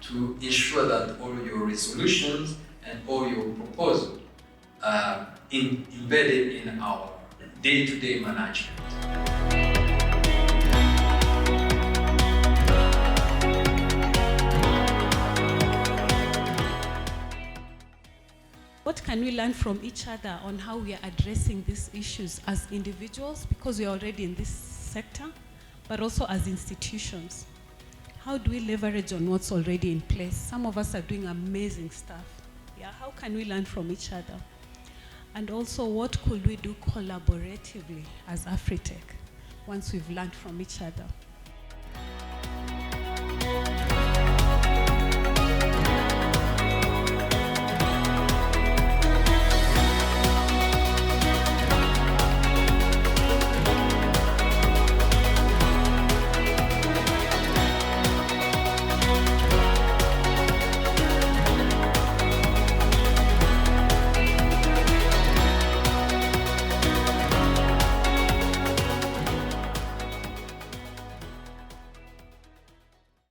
to ensure that all your resolutions and all your proposals are embedded in our day-to-day management. What can we learn from each other on how we are addressing these issues as individuals, because we are already in this sector, but also as institutions? How do we leverage on what's already in place? Some of us are doing amazing stuff. Yeah, how can we learn from each other? And also, what could we do collaboratively as Afritech once we've learned from each other?